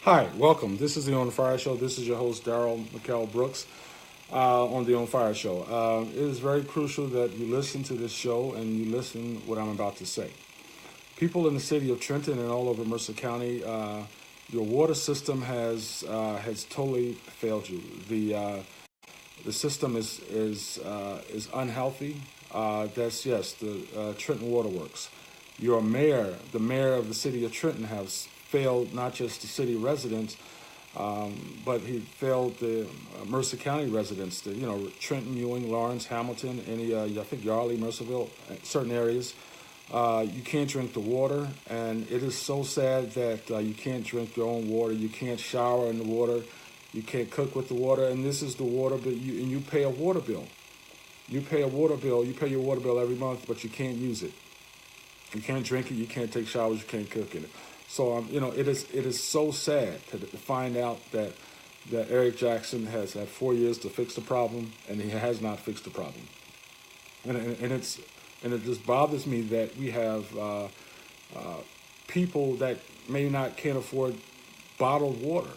Hi, welcome. This is the Onfire Show. This is your host, Daryl Brooks, on the Onfire Show. It is very crucial that you listen to this show and you listen what I'm about to say. People in the city of Trenton and all over Mercer County, your water system has totally failed you. The system is unhealthy. That's the Trenton Waterworks. Your mayor, the mayor of the city of Trenton, has failed not just the city residents, but he failed the Mercer County residents. Trenton, Ewing, Lawrence, Hamilton, I think Yardley, Mercerville, certain areas. You can't drink the water, and it is so sad that you can't drink your own water. You can't shower in the water. You can't cook with the water, and this is the water bill. You pay a water bill. You pay a water bill. You pay your water bill every month, but you can't use it. You can't drink it. You can't take showers. You can't cook in it. So it is so sad to find out that Eric Jackson has had 4 years to fix the problem, and he has not fixed the problem. And it just bothers me that we have people that can't afford bottled water,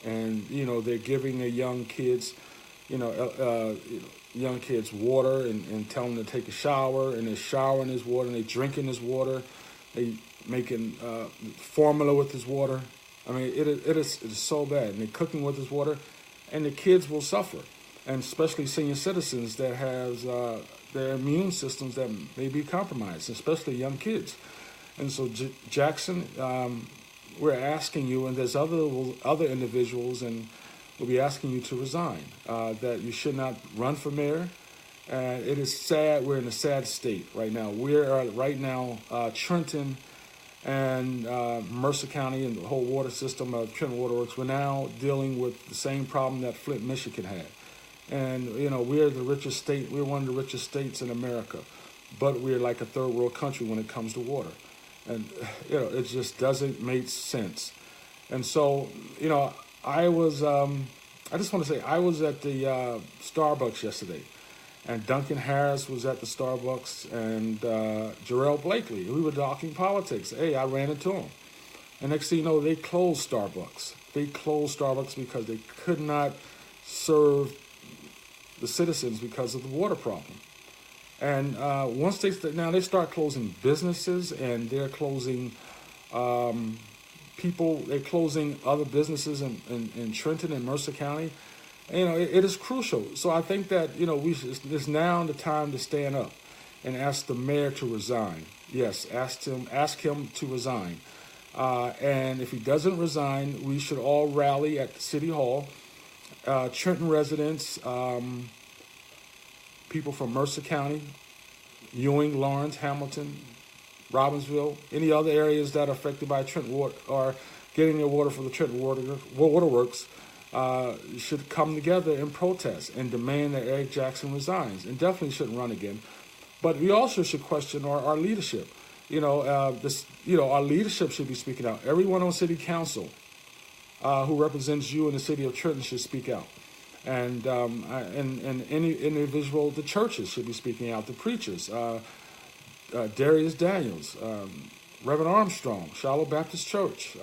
and they're giving their young kids water and telling them to take a shower, and they're showering this water, and they're drinking this water. They making formula with this water. I mean, it is so bad. And they're cooking with this water, and the kids will suffer, and especially senior citizens that has their immune systems that may be compromised, especially young kids. And so, Jackson, we're asking you, and there's other individuals, and we'll be asking you to resign. That you should not run for mayor. It is sad. We're in a sad state right now. Trenton and Mercer County and the whole water system of Trenton Waterworks, we're now dealing with the same problem that Flint, Michigan had. And, we're the richest state. We're one of the richest states in America. But we're like a third world country when it comes to water. And, it just doesn't make sense. And so, I just want to say, I was at the Starbucks yesterday. And Duncan Harris was at the Starbucks, and Daryl Blakely. We were talking politics. Hey, I ran into him. And next thing you know, they closed Starbucks. They closed Starbucks because they could not serve the citizens because of the water problem. And once they start closing businesses, and they're closing people. They're closing other businesses in Trenton and Mercer County. It is crucial. So I think that, it's now the time to stand up and ask the mayor to resign. Yes, ask him to resign. And if he doesn't resign, we should all rally at the City Hall. Trenton residents, people from Mercer County, Ewing, Lawrence, Hamilton, Robbinsville, any other areas that are affected by Trenton water or getting their water from the Trenton Waterworks, should come together and protest and demand that Eric Jackson resigns, and definitely shouldn't run again. But we also should question our leadership. Our leadership should be speaking out. Everyone on city council who represents you in the city of Trenton should speak out. And any individual, the churches should be speaking out. The preachers, Darius Daniels, Reverend Armstrong, Shiloh Baptist Church,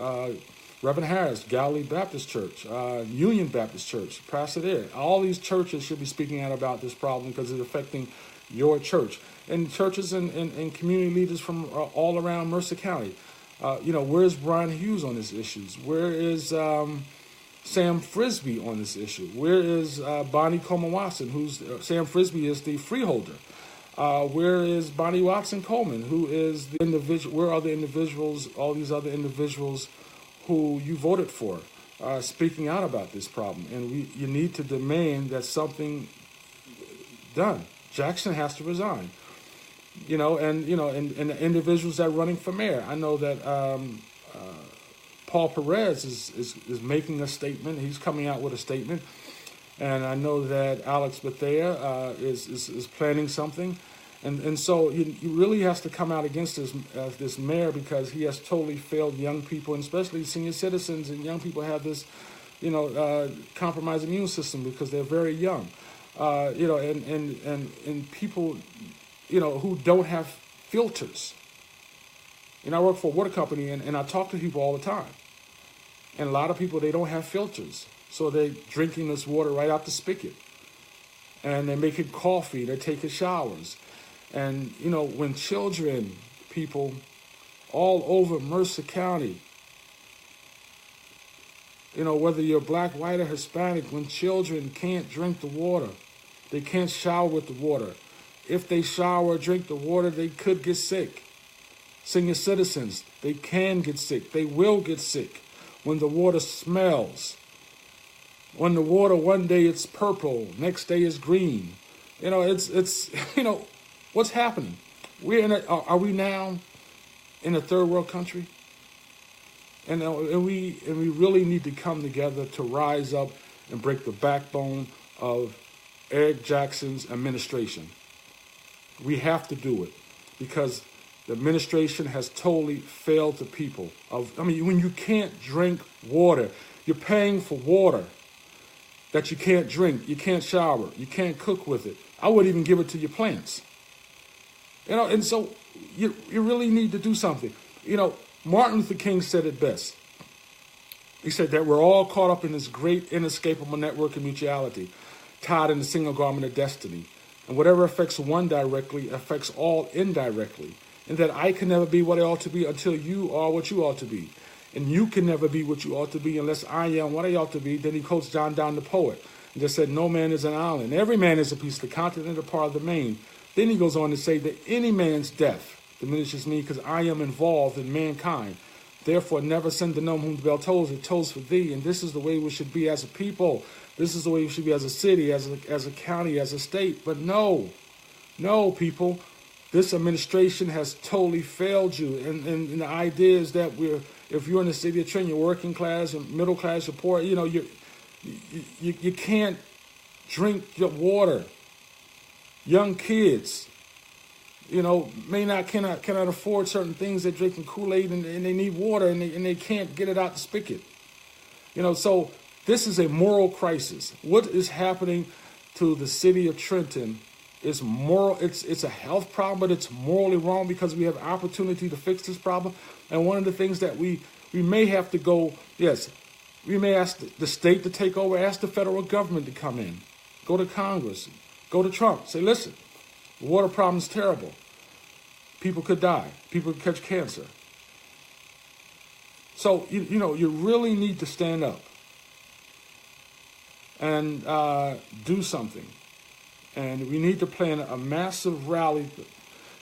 Reverend Harris, Galilee Baptist Church, Union Baptist Church, Pastor there. All these churches should be speaking out about this problem because it's affecting your church. And churches and community leaders from all around Mercer County. Where's Brian Hughes on these issues? Where is Sam Frisbee on this issue? Where is Bonnie Coleman Watson, Sam Frisbee is the freeholder? Where is Bonnie Watson Coleman, who is the individual? Where are the individuals, all these other individuals who you voted for, speaking out about this problem? And you need to demand that something done. Jackson has to resign. And the individuals that are running for mayor. I know that Paul Perez is making a statement. He's coming out with a statement. And I know that Alex Bethea is planning something. And so he really has to come out against this mayor, because he has totally failed young people, and especially senior citizens. And young people have this, compromised immune system because they're very young. And people, who don't have filters. I work for a water company, and I talk to people all the time. And a lot of people, they don't have filters. So they're drinking this water right out the spigot. And they're making coffee, they're taking showers. And, you know, when children, people all over Mercer County, you know, whether you're black, white, or Hispanic, when children can't drink the water, they can't shower with the water. If they shower or drink the water, they could get sick. Senior citizens, they can get sick. They will get sick when the water smells. When the water, one day it's purple, next day it's green. You know, it's you know, what's happening? Are we now in a third world country? And we really need to come together to rise up and break the backbone of Eric Jackson's administration. We have to do it because the administration has totally failed the people. When you can't drink water, you're paying for water that you can't drink, you can't shower, you can't cook with it. I wouldn't even give it to your plants. You know, and so you really need to do something. You know, Martin Luther King said it best. He said that we're all caught up in this great inescapable network of mutuality, tied in the single garment of destiny. And whatever affects one directly affects all indirectly. And that I can never be what I ought to be until you are what you ought to be. And you can never be what you ought to be unless I am what I ought to be. Then he quotes John Donne, the poet, and just said, no man is an island. Every man is a piece of the continent or part of the main. Then he goes on to say that any man's death diminishes me because I am involved in mankind. Therefore, never send to know whom the bell tolls. It tolls for thee. And this is the way we should be as a people. This is the way we should be as a city, as a county, as a state. But no, people. This administration has totally failed you. And the idea is that if you're in the city of Trenton, you're working class, and middle class, you're poor, you know, you can't drink your water. Young kids, you know, cannot afford certain things. They're drinking Kool-Aid and they need water and they can't get it out the spigot. You know, so this is a moral crisis. What is happening to the city of Trenton is moral. It's a health problem, but it's morally wrong because we have opportunity to fix this problem. And one of the things that we may have to go, yes, we may ask the state to take over, ask the federal government to come in, go to Congress, go to Trump, say, listen, the water problem is terrible. People could die. People could catch cancer. So, you know, you really need to stand up and do something. And we need to plan a massive rally,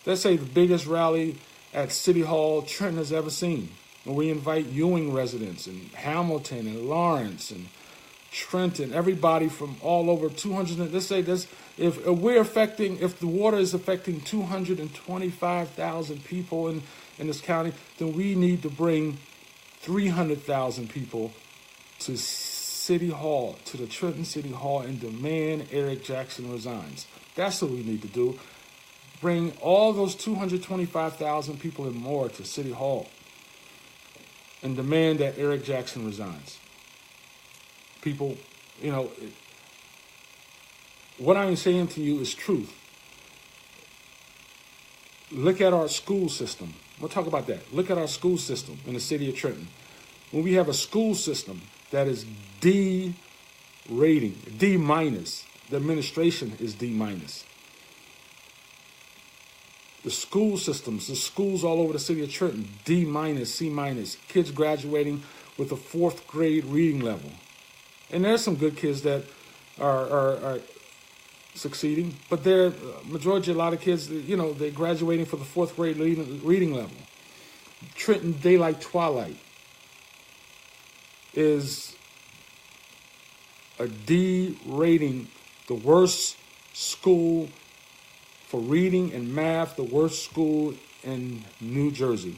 let's say the biggest rally at City Hall Trenton has ever seen. And we invite Ewing residents and Hamilton and Lawrence and Trenton, everybody from all over 200. Let's say this: if the water is affecting 225,000 people in this county, then we need to bring 300,000 people to City Hall, to the Trenton City Hall, and demand Eric Jackson resigns. That's what we need to do. Bring all those 225,000 people and more to City Hall and demand that Eric Jackson resigns. People, you know, what I'm saying to you is truth. Look at our school system. We'll talk about that. Look at our school system in the city of Trenton. When we have a school system that is D rating, D minus, the administration is D minus. The school systems, the schools all over the city of Trenton, D minus, C minus, kids graduating with a 4th grade reading level. And there's some good kids that are succeeding, but a lot of kids, you know, they're graduating for the 4th grade reading level. Trenton Daylight Twilight is a D rating, the worst school for reading and math, the worst school in New Jersey.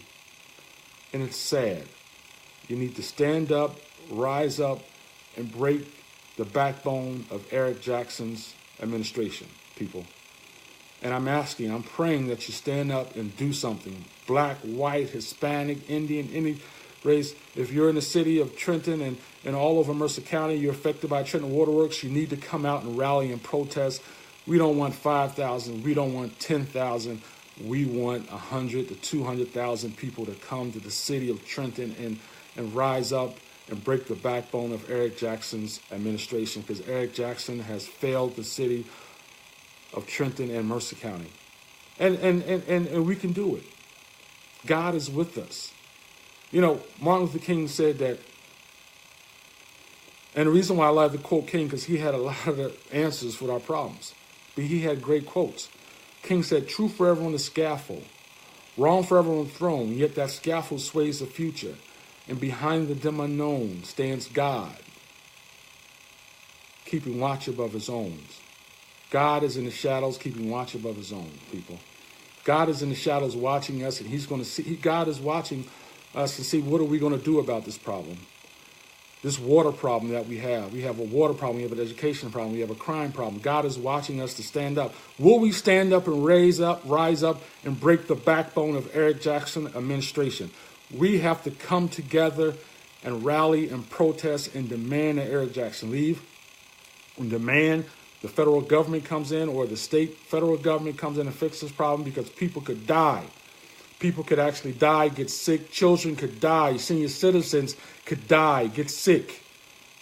And it's sad. You need to stand up, rise up, and break the backbone of Eric Jackson's administration, people. And I'm praying that you stand up and do something. Black, white, Hispanic, Indian, any race. If you're in the city of Trenton and all over Mercer County, you're affected by Trenton Waterworks, you need to come out and rally and protest. We don't want 5,000. We don't want 10,000. We want 100 to 200,000 people to come to the city of Trenton and rise up and break the backbone of Eric Jackson's administration, because Eric Jackson has failed the city of Trenton and Mercer County. And we can do it. God is with us. You know, Martin Luther King said that, and the reason why I love to quote King, because he had a lot of the answers for our problems. But he had great quotes. King said, "Truth forever on the scaffold, wrong forever on the throne, yet that scaffold sways the future. And behind the dim unknown stands God, keeping watch above his own." God is in the shadows, keeping watch above his own, people. God is in the shadows watching us, and he's going to see. God is watching us to see, what are we going to do about this problem? This water problem that we have. We have a water problem. We have an education problem. We have a crime problem. God is watching us to stand up. Will we stand up and rise up and break the backbone of Eric Jackson administration? We have to come together and rally and protest and demand that Eric Jackson leave, and demand the federal government comes in, or the federal government comes in and fixes this problem, because people could die. People could actually die, get sick. Children could die. Senior citizens could die, get sick.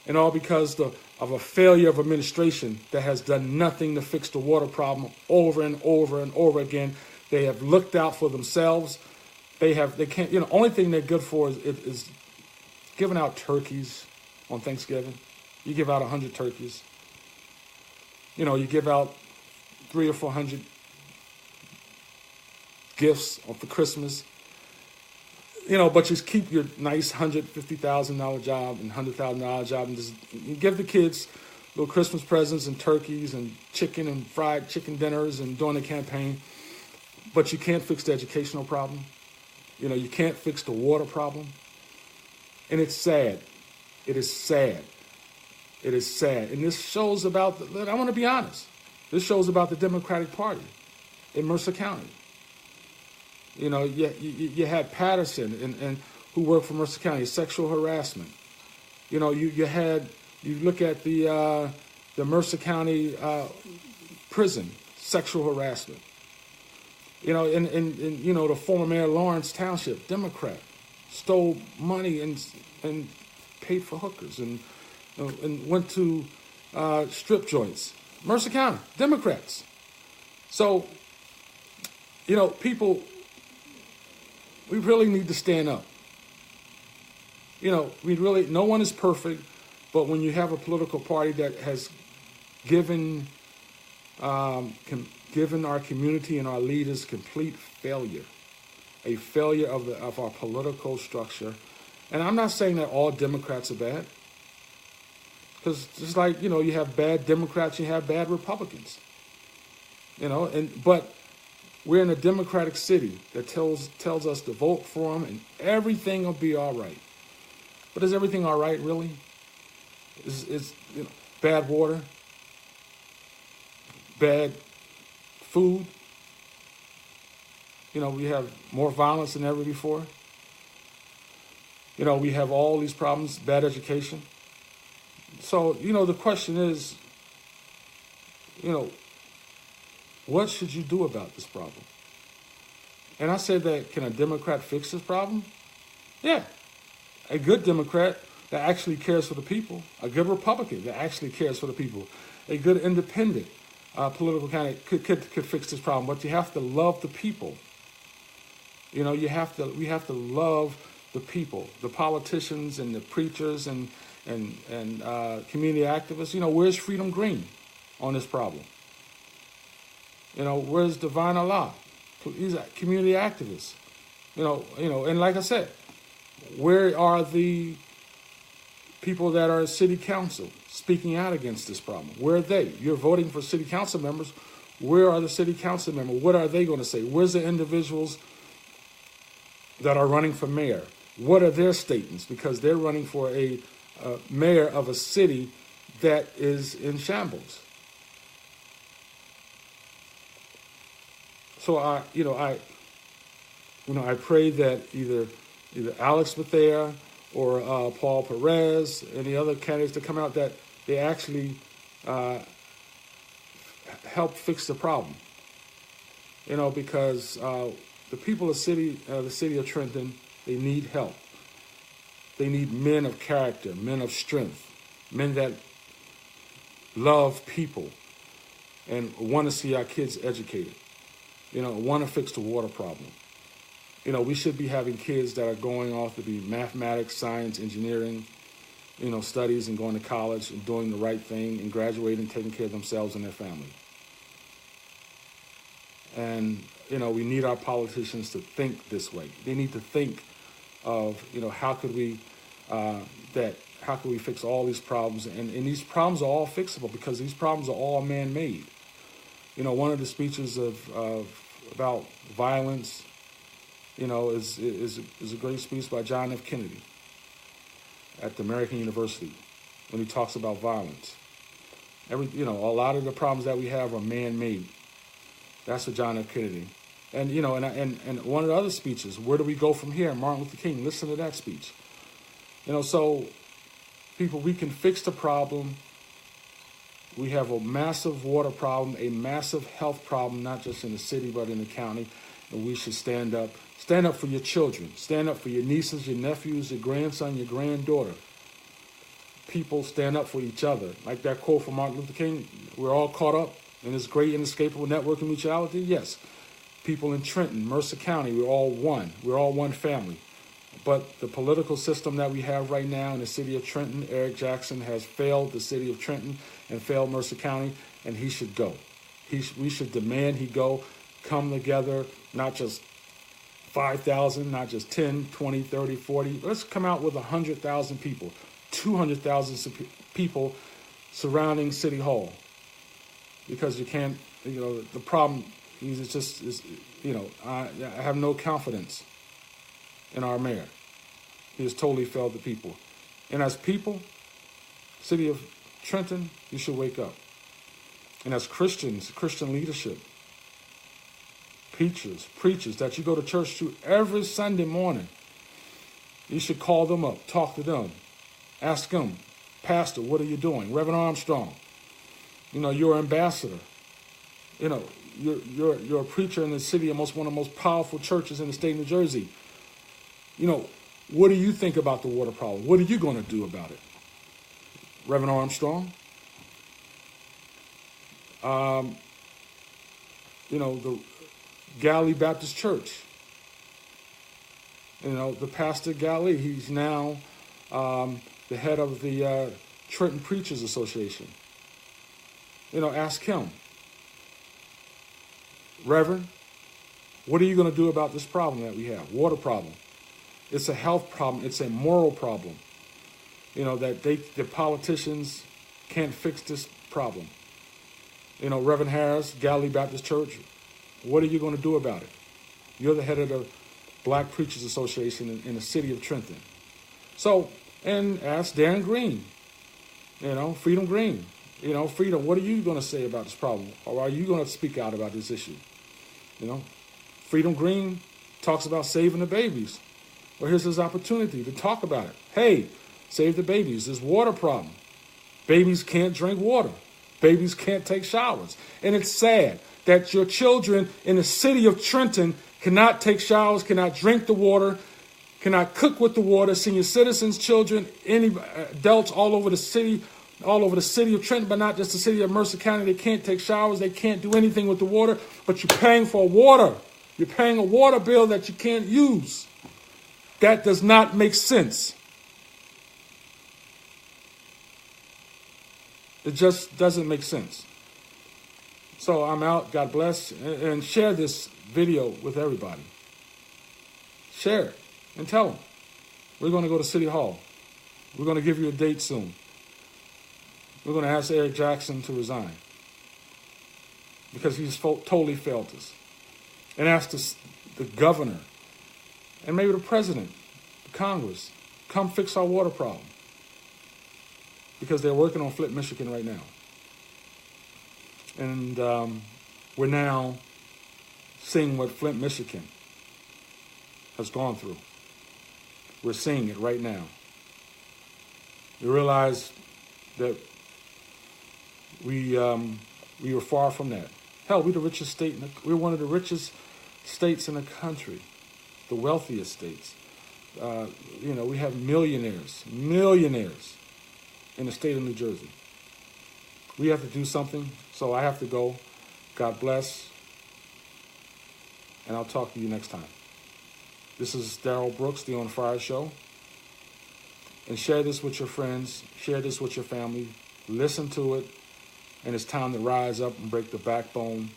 And all because of a failure of administration that has done nothing to fix the water problem over and over and over again. They have looked out for themselves. They can't, only thing they're good for is giving out turkeys on Thanksgiving. You give out 100 turkeys. You give out 300 or 400 gifts for Christmas. But you keep your nice $150,000 job and $100,000 job, and just you give the kids little Christmas presents and turkeys and chicken and fried chicken dinners and during the campaign. But you can't fix the educational problem. You can't fix the water problem. And it's sad. It is sad. It is sad. And this shows about, I want to be honest, this shows about the Democratic Party in Mercer County. You had Patterson and who worked for Mercer County, sexual harassment. You look at the Mercer County prison, sexual harassment. And the former mayor Lawrence Township, Democrat, stole money and paid for hookers and went to strip joints. Mercer County, Democrats. So, people, we really need to stand up. No one is perfect, but when you have a political party that has given our community and our leaders complete failure, a failure of our political structure. And I'm not saying that all Democrats are bad, because just like, you have bad Democrats, you have bad Republicans, but we're in a democratic city that tells us to vote for them and everything will be all right. But is everything all right, really? Is bad water, bad food? We have more violence than ever before. We have all these problems, bad education. So, the question is, what should you do about this problem? And I said that, can a Democrat fix this problem? Yeah. A good Democrat that actually cares for the people, a good Republican that actually cares for the people, a good independent political candidate could fix this problem. But you have to love the people. We have to love the people, the politicians and the preachers and community activists. Where's Freedom Green on this problem? Where's Divine Allah? He's a community activist. And like I said, where are the people that are in city council speaking out against this problem? Where are they? You're voting for city council members. Where are the city council members? What are they going to say? Where's the individuals that are running for mayor? What are their statements? Because they're running for a mayor of a city that is in shambles. So I pray that either Alex Bethea or Paul Perez, and the other candidates that come out, that they actually help fix the problem. Because the people of the city of Trenton, they need help. They need men of character, men of strength, men that love people and want to see our kids educated, want to fix the water problem. We should be having kids that are going off to be mathematics, science, engineering, studies and going to college and doing the right thing and graduating, taking care of themselves and their family. And, we need our politicians to think this way. They need to think of, how could we fix all these problems? And these problems are all fixable because these problems are all man-made. One of the speeches about violence, is a great speech by John F. Kennedy at the American University when he talks about violence. A lot of the problems that we have are man-made. That's what John F. Kennedy. And and one of the other speeches, where do we go from here? Martin Luther King. Listen to that speech. So people, we can fix the problem. We have a massive water problem, a massive health problem, not just in the city but in the county. And we should stand up. Stand up for your children. Stand up for your nieces, your nephews, your grandson, your granddaughter. People stand up for each other. Like that quote from Martin Luther King, we're all caught up in this great inescapable network of mutuality. Yes. People in Trenton, Mercer County, we're all one. We're all one family. But the political system that we have right now in the city of Trenton, Eric Jackson has failed the city of Trenton and failed Mercer County, and he should go. We should demand he go, come together, not just 5,000, not just 10, 20, 30, 40. Let's come out with 100,000 people, 200,000 people surrounding City Hall. Because you can't, the problem is I have no confidence in our mayor. He has totally failed the people. And as people, city of Trenton, you should wake up. And as Christians, Christian leadership, preachers that you go to church to every Sunday morning, you should call them up, talk to them, ask them, Pastor, what are you doing? Reverend Armstrong, you're an ambassador. You're a preacher in the city of one of the most powerful churches in the state of New Jersey. What do you think about the water problem? What are you going to do about it? Reverend Armstrong? The Galilee Baptist Church. The pastor Galilee, he's now the head of the Trenton Preachers Association. Ask him. Reverend, what are you going to do about this problem that we have? Water problem. It's a health problem. It's a moral problem. That the politicians can't fix this problem. Reverend Harris, Galilee Baptist Church, what are you going to do about it? You're the head of the Black Preachers Association in the city of Trenton. So, and ask Darren Green, Freedom Green. Freedom, what are you going to say about this problem? Or are you going to speak out about this issue? Freedom Green talks about saving the babies. Well, here's his opportunity to talk about it. Hey, save the babies. There's water problem. Babies can't drink water. Babies can't take showers. And it's sad that your children in the city of Trenton cannot take showers, cannot drink the water, cannot cook with the water. Senior citizens, children, any adults all over the city of Trenton, but not just the city of Mercer County. They can't take showers. They can't do anything with the water, but you're paying for water. You're paying a water bill that you can't use. That does not make sense. It just doesn't make sense. So I'm out. God bless. And share this video with everybody. Share it and tell them. We're going to go to City Hall. We're going to give you a date soon. We're going to ask Eric Jackson to resign because he's totally failed us. And ask the governor and maybe the president, the Congress, come fix our water problem because they're working on Flint, Michigan right now. And we're now seeing what Flint, Michigan has gone through. We're seeing it right now. You realize that we were far from that. Hell, we're the richest state. We're one of the richest states in the country, the wealthiest states. We have millionaires in the state of New Jersey. We have to do something, so I have to go. God bless, and I'll talk to you next time. This is Daryl Brooks, the Onfire Show. And share this with your friends. Share this with your family. Listen to it. And it's time to rise up and break the backbone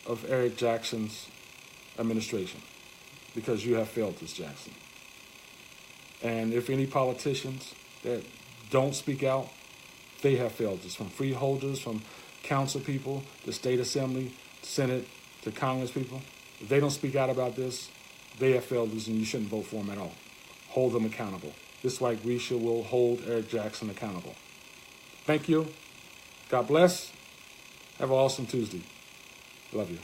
of Eric Jackson's administration, because you have failed this, Jackson. And if any politicians that don't speak out, they have failed us, from freeholders, from council people, the state assembly, Senate, to Congress people. If they don't speak out about this, they have failed us, and you shouldn't vote for them at all. Hold them accountable. Just like Risha will hold Eric Jackson accountable. Thank you. God bless. Have an awesome Tuesday. Love you.